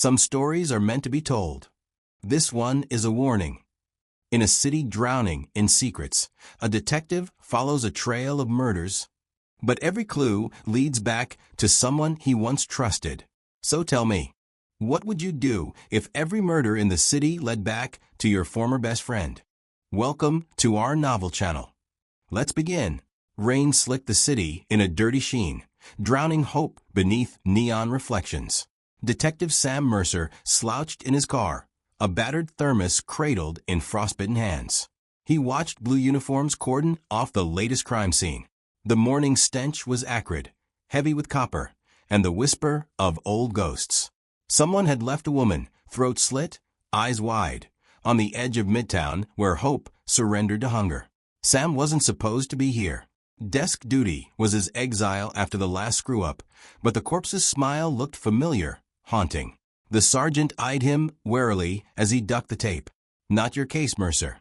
Some stories are meant to be told. This one is a warning. In a city drowning in secrets, a detective follows a trail of murders. But every clue leads back to someone he once trusted. So tell me, what would you do if every murder in the city led back to your former best friend? Welcome to our novel channel. Let's begin. Rain slicked the city in a dirty sheen, drowning hope beneath neon reflections. Detective Sam Mercer slouched in his car, a battered thermos cradled in frostbitten hands. He watched blue uniforms cordon off the latest crime scene. The morning stench was acrid, heavy with copper, and the whisper of old ghosts. Someone had left a woman, throat slit, eyes wide, on the edge of Midtown where hope surrendered to hunger. Sam wasn't supposed to be here. Desk duty was his exile after the last screw-up, but the corpse's smile looked familiar, haunting. The sergeant eyed him warily as he ducked the tape. "Not your case, Mercer."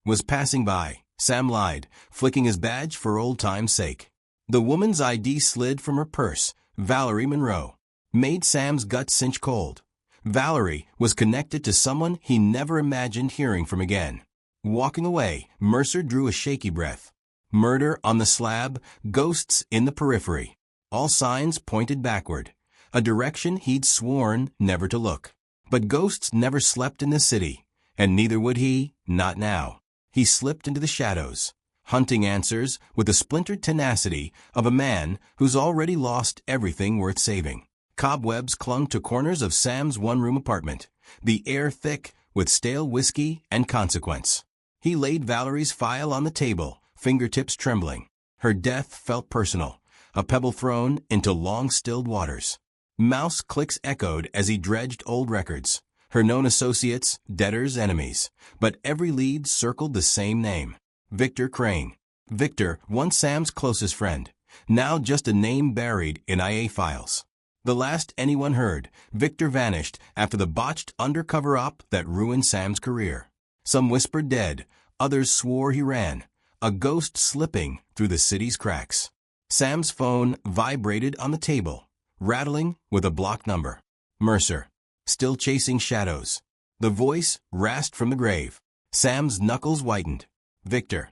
"Was passing by," Sam lied, flicking his badge for old time's sake. The woman's ID slid from her purse, Valerie Monroe, made Sam's gut cinch cold. Valerie was connected to someone he never imagined hearing from again. Walking away, Mercer drew a shaky breath. Murder on the slab, ghosts in the periphery. All signs pointed backward, a direction he'd sworn never to look. But ghosts never slept in the city, and neither would he, not now. He slipped into the shadows, hunting answers with the splintered tenacity of a man who's already lost everything worth saving. Cobwebs clung to corners of Sam's one-room apartment, the air thick with stale whiskey and consequence. He laid Valerie's file on the table, fingertips trembling. Her death felt personal, a pebble thrown into long-stilled waters. Mouse clicks echoed as he dredged old records. Her known associates, debtors, enemies. But every lead circled the same name. Victor Crane. Victor, once Sam's closest friend. Now just a name buried in IA files. The last anyone heard, Victor vanished after the botched undercover op that ruined Sam's career. Some whispered dead, others swore he ran, a ghost slipping through the city's cracks. Sam's phone vibrated on the table, rattling with a blocked number. Mercer, still chasing shadows. The voice rasped from the grave. Sam's knuckles whitened. Victor.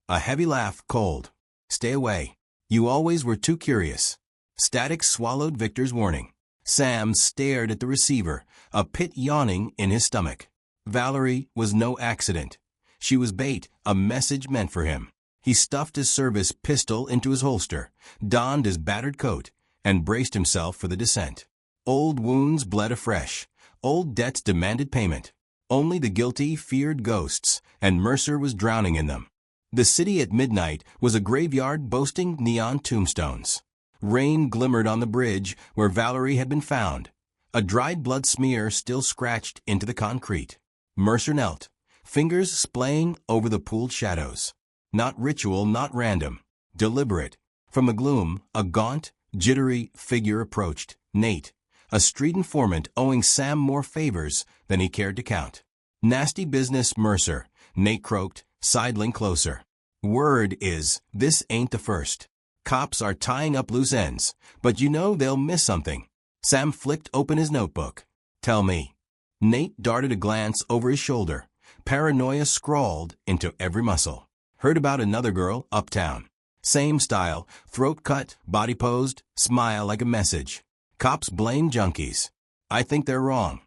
A heavy laugh, cold. Stay away. You always were too curious. Static swallowed Victor's warning. Sam stared at the receiver, a pit yawning in his stomach. Valerie was no accident. She was bait, a message meant for him. He stuffed his service pistol into his holster, donned his battered coat, and braced himself for the descent. Old wounds bled afresh. Old debts demanded payment. Only the guilty feared ghosts, and Mercer was drowning in them. The city at midnight was a graveyard boasting neon tombstones. Rain glimmered on the bridge where Valerie had been found. A dried blood smear still scratched into the concrete. Mercer knelt, fingers splaying over the pooled shadows. Not ritual, not random. Deliberate. From the gloom, a gaunt, jittery figure approached. Nate, a street informant owing Sam more favors than he cared to count. "Nasty business, Mercer," Nate croaked, sidling closer. "Word is, this ain't the first. Cops are tying up loose ends, but you know they'll miss something." Sam flicked open his notebook. "Tell me." Nate darted a glance over his shoulder. Paranoia scrawled into every muscle. "Heard about another girl uptown. Same style, throat cut, body posed, smile like a message. Cops blame junkies. I think they're wrong."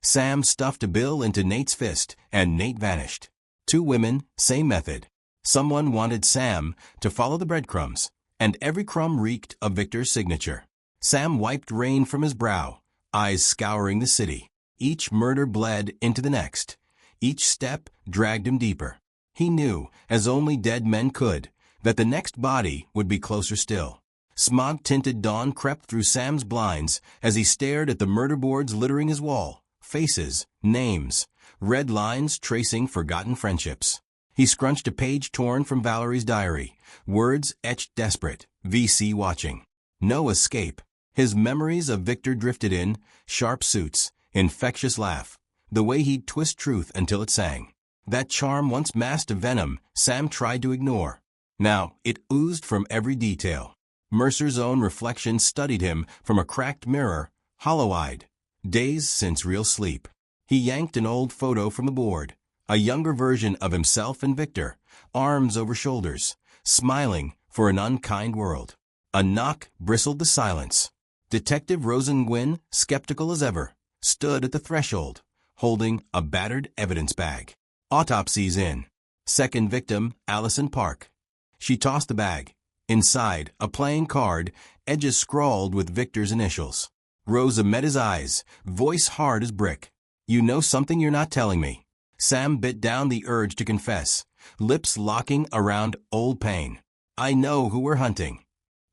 Sam stuffed a bill into Nate's fist, and Nate vanished. 2 women, same method. Someone wanted Sam to follow the breadcrumbs, and every crumb reeked of Victor's signature. Sam wiped rain from his brow, eyes scouring the city. Each murder bled into the next. Each step dragged him deeper. He knew, as only dead men could, that the next body would be closer still. Smog-tinted dawn crept through Sam's blinds as he stared at the murder boards littering his wall. Faces, names, red lines tracing forgotten friendships. He scrunched a page torn from Valerie's diary, words etched desperate, VC watching. No escape. His memories of Victor drifted in, sharp suits, infectious laugh, the way he'd twist truth until it sang. That charm once masked a venom Sam tried to ignore. Now it oozed from every detail. Mercer's own reflection studied him from a cracked mirror, hollow-eyed. days since real sleep. He yanked an old photo from the board, a younger version of himself and Victor, arms over shoulders, smiling for an unkind world. A knock bristled the silence. Detective Rosengwyn, skeptical as ever, stood at the threshold, holding a battered evidence bag. Autopsy's in. Second victim, Allison Park. She tossed the bag. Inside, a playing card, edges scrawled with Victor's initials. Rosa met his eyes, voice hard as brick. You know something you're not telling me. Sam bit down the urge to confess, lips locking around old pain. I know who we're hunting.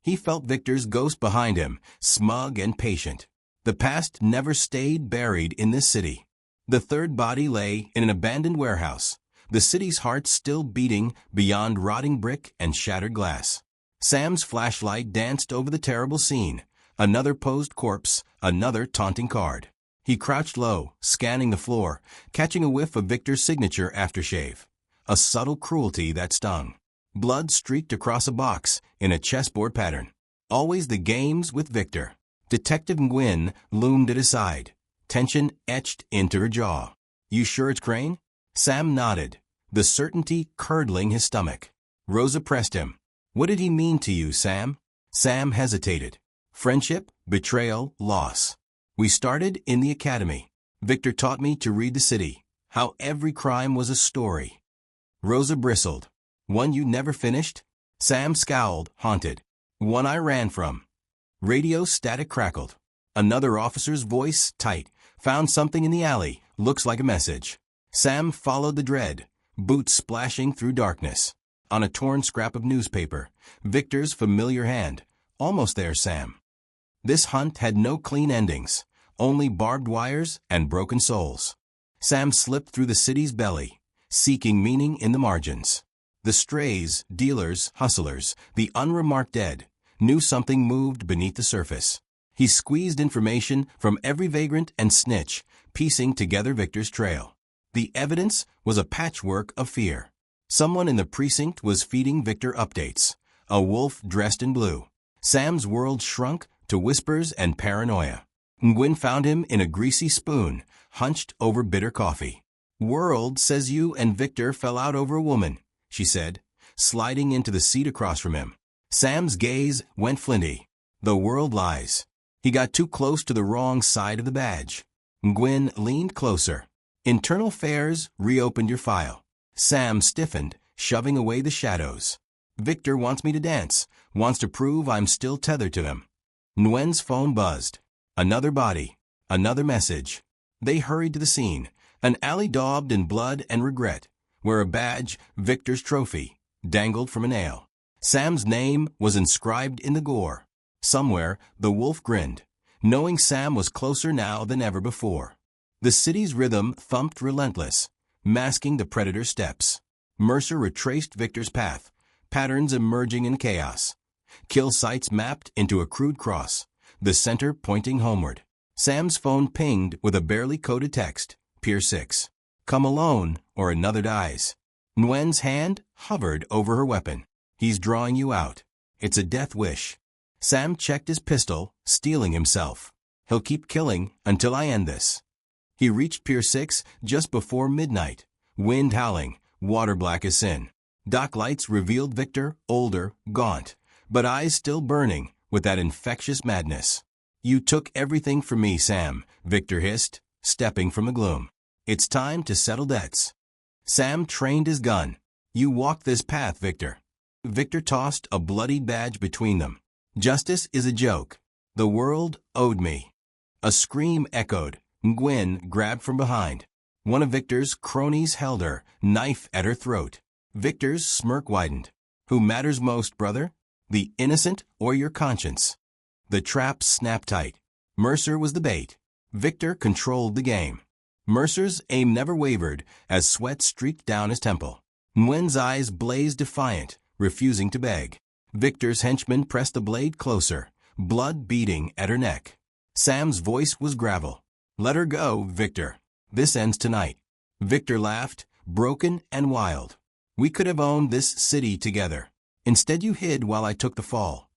He felt Victor's ghost behind him, smug and patient. The past never stayed buried in this city. The third body lay in an abandoned warehouse, the city's heart still beating beyond rotting brick and shattered glass. Sam's flashlight danced over the terrible scene. Another posed corpse, another taunting card. He crouched low, scanning the floor, catching a whiff of Victor's signature aftershave. A subtle cruelty that stung. Blood streaked across a box in a chessboard pattern. Always the games with Victor. Detective Nguyen loomed at his side, tension etched into her jaw. You sure it's Crane? Sam nodded, the certainty curdling his stomach. Rosa pressed him. What did he mean to you, Sam? Sam hesitated. Friendship, betrayal, loss. We started in the academy. Victor taught me to read the city, how every crime was a story. Rosa bristled. One you never finished? Sam scowled, haunted. One I ran from. Radio static crackled. Another officer's voice, tight. Found something in the alley, looks like a message. Sam followed the dread, boots splashing through darkness. On a torn scrap of newspaper, Victor's familiar hand. Almost there, Sam. This hunt had no clean endings, only barbed wires and broken souls. Sam slipped through the city's belly, seeking meaning in the margins. The strays, dealers, hustlers, the unremarked dead, knew something moved beneath the surface. He squeezed information from every vagrant and snitch, piecing together Victor's trail. The evidence was a patchwork of fear. Someone in the precinct was feeding Victor updates. A wolf dressed in blue. Sam's world shrunk to whispers and paranoia. Nguyen found him in a greasy spoon, hunched over bitter coffee. World says you and Victor fell out over a woman, she said, sliding into the seat across from him. Sam's gaze went flinty. The world lies. He got too close to the wrong side of the badge. Nguyen leaned closer. Internal Affairs reopened your file. Sam stiffened, shoving away the shadows. Victor wants me to dance, wants to prove I'm still tethered to him. Nguyen's phone buzzed. Another body. Another message. They hurried to the scene, an alley daubed in blood and regret, where a badge, Victor's trophy, dangled from a nail. Sam's name was inscribed in the gore. Somewhere, the wolf grinned, knowing Sam was closer now than ever before. The city's rhythm thumped relentless, masking the predator's steps. Mercer retraced Victor's path, patterns emerging in chaos. Kill sites mapped into a crude cross, the center pointing homeward. Sam's phone pinged with a barely coded text, Pier 6. Come alone, or another dies. Nguyen's hand hovered over her weapon. He's drawing you out. It's a death wish. Sam checked his pistol, steeling himself. He'll keep killing until I end this. He reached Pier 6 just before midnight, wind howling, water black as sin. Dock lights revealed Victor, older, gaunt, but eyes still burning with that infectious madness. You took everything from me, Sam, Victor hissed, stepping from the gloom. It's time to settle debts. Sam trained his gun. You walk this path, Victor. Victor tossed a bloodied badge between them. Justice is a joke. The world owed me. A scream echoed. Nguyen grabbed from behind. One of Victor's cronies held her, knife at her throat. Victor's smirk widened. Who matters most, brother? The innocent or your conscience? The trap snapped tight. Mercer was the bait. Victor controlled the game. Mercer's aim never wavered as sweat streaked down his temple. Nguyen's eyes blazed defiant, refusing to beg. Victor's henchman pressed the blade closer, blood beating at her neck. Sam's voice was gravel. Let her go, Victor. This ends tonight. Victor laughed, broken and wild. We could have owned this city together. Instead you hid while I took the fall.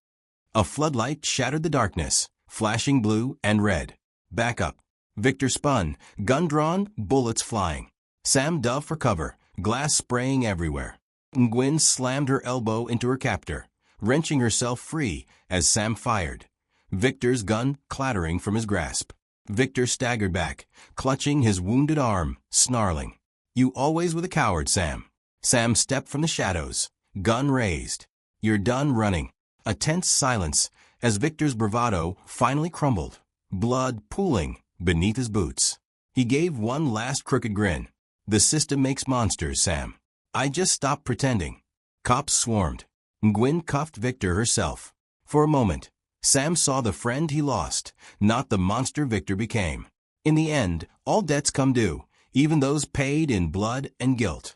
A floodlight shattered the darkness, flashing blue and red. Back up. Victor spun, gun drawn, bullets flying. Sam dove for cover, glass spraying everywhere. Ngwen slammed her elbow into her captor, wrenching herself free as Sam fired, Victor's gun clattering from his grasp. Victor staggered back, clutching his wounded arm, snarling. "You always were the coward, Sam." Sam stepped from the shadows, gun raised. "You're done running." A tense silence as Victor's bravado finally crumbled, blood pooling beneath his boots. He gave one last crooked grin. "The system makes monsters, Sam. I just stopped pretending." Cops swarmed. Ngwen cuffed Victor herself. For a moment, Sam saw the friend he lost, not the monster Victor became. In the end, all debts come due, even those paid in blood and guilt.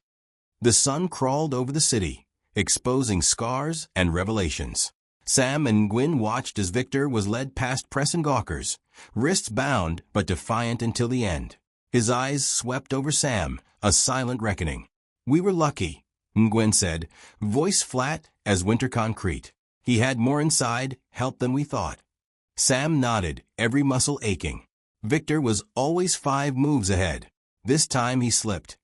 The sun crawled over the city, exposing scars and revelations. Sam and Ngwen watched as Victor was led past press and gawkers, wrists bound but defiant until the end. His eyes swept over Sam, a silent reckoning. "We were lucky," Ngwen said, voice flat as winter concrete. "He had more inside help than we thought." Sam nodded, every muscle aching. Victor was always 5 moves ahead. This time he slipped.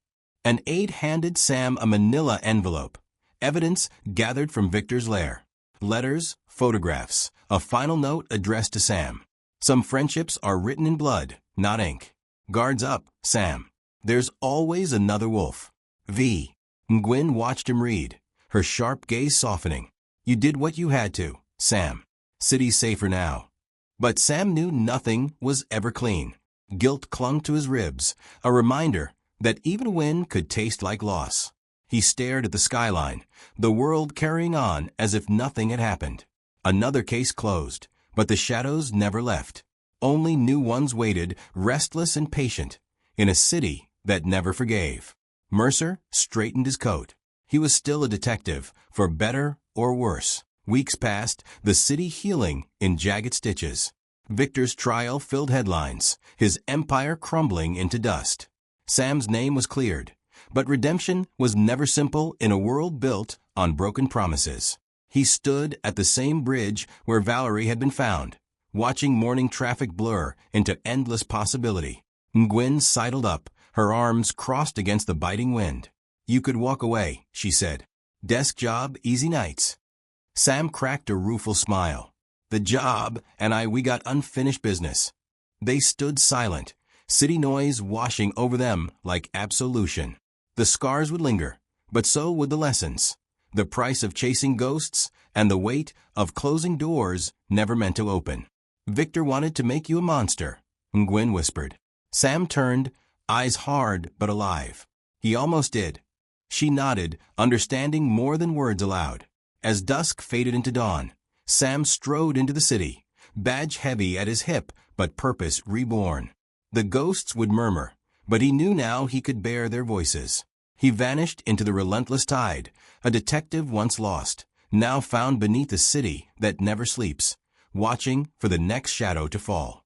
An aide handed Sam a manila envelope, evidence gathered from Victor's lair. Letters, photographs, a final note addressed to Sam. "Some friendships are written in blood, not ink. Guards up, Sam. There's always another wolf. V." Ngwen watched him read, her sharp gaze softening. "You did what you had to, Sam. City's safer now." But Sam knew nothing was ever clean. Guilt clung to his ribs, a reminder that even win could taste like loss. He stared at the skyline, the world carrying on as if nothing had happened. Another case closed, but the shadows never left. Only new ones waited, restless and patient, in a city that never forgave. Mercer straightened his coat. He was still a detective, for better or worse. Weeks passed, the city healing in jagged stitches. Victor's trial filled headlines, his empire crumbling into dust. Sam's name was cleared, but redemption was never simple in a world built on broken promises. He stood at the same bridge where Valerie had been found, watching morning traffic blur into endless possibility. Ngwen sidled up, her arms crossed against the biting wind. "You could walk away," she said. "Desk job, easy nights." Sam cracked a rueful smile. "The job and we got unfinished business." They stood silent, city noise washing over them like absolution. The scars would linger, but so would the lessons. The price of chasing ghosts and the weight of closing doors never meant to open. "Victor wanted to make you a monster," Ngwen whispered. Sam turned, eyes hard but alive. "He almost did." She nodded, understanding more than words aloud. As dusk faded into dawn, Sam strode into the city, badge heavy at his hip but purpose reborn. The ghosts would murmur, but he knew now he could bear their voices. He vanished into the relentless tide, a detective once lost, now found beneath a city that never sleeps, watching for the next shadow to fall.